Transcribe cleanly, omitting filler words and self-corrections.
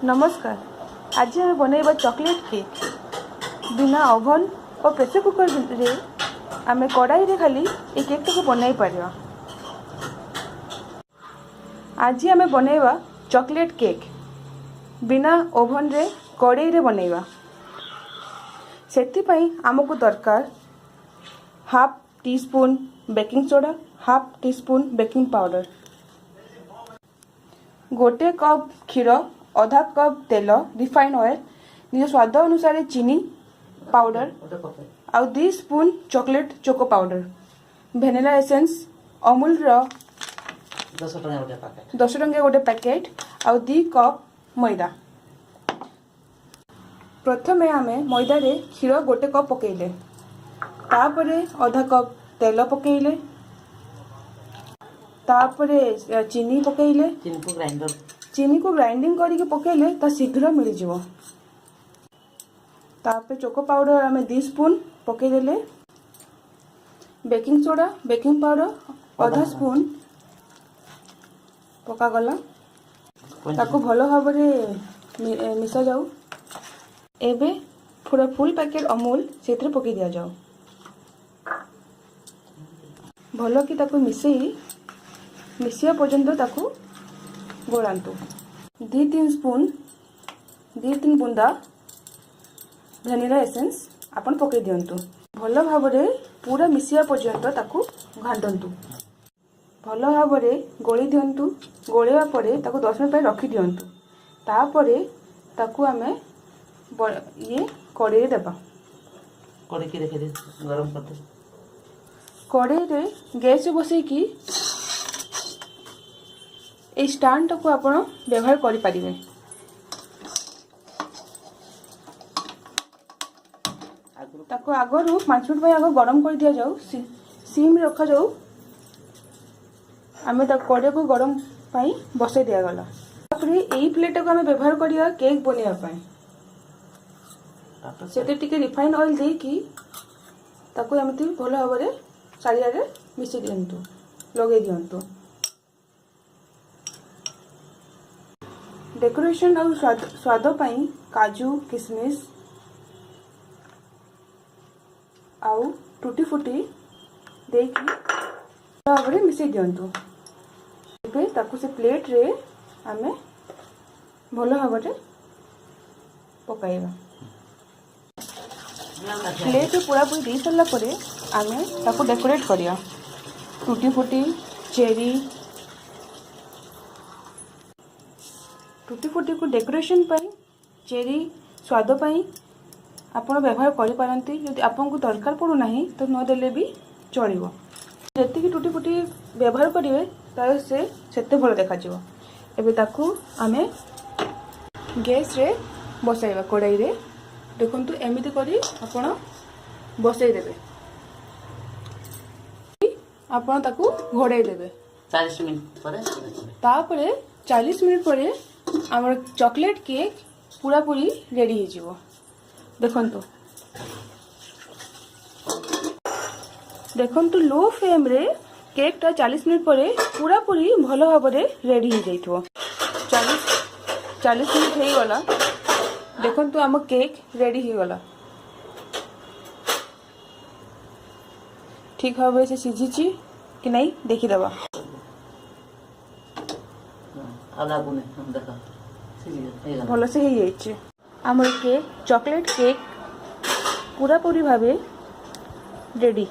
नमस्कार। आज आम बनैबा चॉकलेट केक बिना ओवन और प्रेशर कुकर रे आम कड़ाई रे खाली ये केक को बनई पारिबा। आज आम बनैबा चॉकलेट केक बिना ओवन रे कड़ाई रे बनैबा। सेति आमको दरकार half tea spoon baking soda, half tea spoon baking powder, गोटे कप क्षीर, आधा कप तेल रिफाइंड ऑयल, निज स्वाद अनुसार चीनी पाउडर आउ 2 spoon chocolate choco powder, vanilla essence Amul रो 10 टंका गोटे पैकेट आउ 2 कप मैदा। प्रथमे आमे मैदा रे क्षीर गोटे कप पकेइले, तापरे आधा कप तेल पकेइले, तापरे चीनी पकेइले। चीनी को ग्राइंडिंग करके पकेइले ता शीघ्र मिल जिवो। तापरे चोको पाउडर आमे 2 स्पून पकेइले, बेकिंग सोडा बेकिंग पाउडर आधा स्पून पका गला, ताको भलो भाबरे मिसा जाऊ। एबे पूरा फुल पैकेट अमूल सेतरे पके दिया जाओ। भलो कि ताको मिसिया पर्यंत ताको गोलांतु। 2-3 बुंदा वेनिला एसेंस आपण पके दियंतु। भलो भाबरे पूरा मिसिया पर्यंत ताको घांटंतु। भलो भाबरे गोली दियंतु। गोलेवा परे ताको 10 मिनिट रखी दियंतु। तापरे ताको आमे ये कड़ाई रे देबा। कड़ाई की देखे गरम कर दे। कड़ाई रे गैस बसई की ए स्टैंड को आपण व्यवहार करि परिबे। ताको आगरु 5 मिनिट आग गरम कर दिया जाऊ। सिम रखा जाऊ। आमे ता कड़ाई को गरम पाई बसई दिया गला। तापरे एई प्लेट को आमे व्यवहार करिया केक बनिया पाई। सेते टिके रिफाइंड ऑयल दे की ताको एमती भलो भाबरे चारिया रे मिसी दियंतु, लगे दियंतु। डेकोरेशन और स्वाद पाई काजू किशमिश आउ टूटी फुटी देकी भाबरे मिसी दियंतु। एबे ताको से प्लेट रे आमे भलो भाबरे पकाइबा। प्लेट पूरा पूरी दी सरला परे आमे ताको डेकोरेट करिया। टूटी फुटी को डेकोरेशन पाई चेरी स्वाद पाई आपण व्यवहार करि पारंती। यदि आपन को दरकार पड़ू नाही तो न देले भी चलिबो। जति की टूटी फुटी व्यवहार करिवे तार से सेते भलो देखा जिवो। एबे ताको आमे गैस रे बसाइबा। कड़ाई रे देखंतु एमिति करी आपण बसाई देबे। आपण ताको घोड़ाई देबे 40 मिनिट परे। तापरे 40 मिनिट परे हमर चॉकलेट केक पूरा पूरी रेडी हो जिवो। देखंतु लो फ्लेम रे केक ता 40 मिनिट परे पूरा पूरी भलो भाबरे रेडी हो जाइथो। 40 मिनिट हे गला। देखंतु हम केक रेडी हो गला। ठीक भाबरे से सिझिची कि नहीं देखि दबा। भलो से हे जाइछे हमर केक चॉकलेट केक पूरा पूरी भाबे रेडी।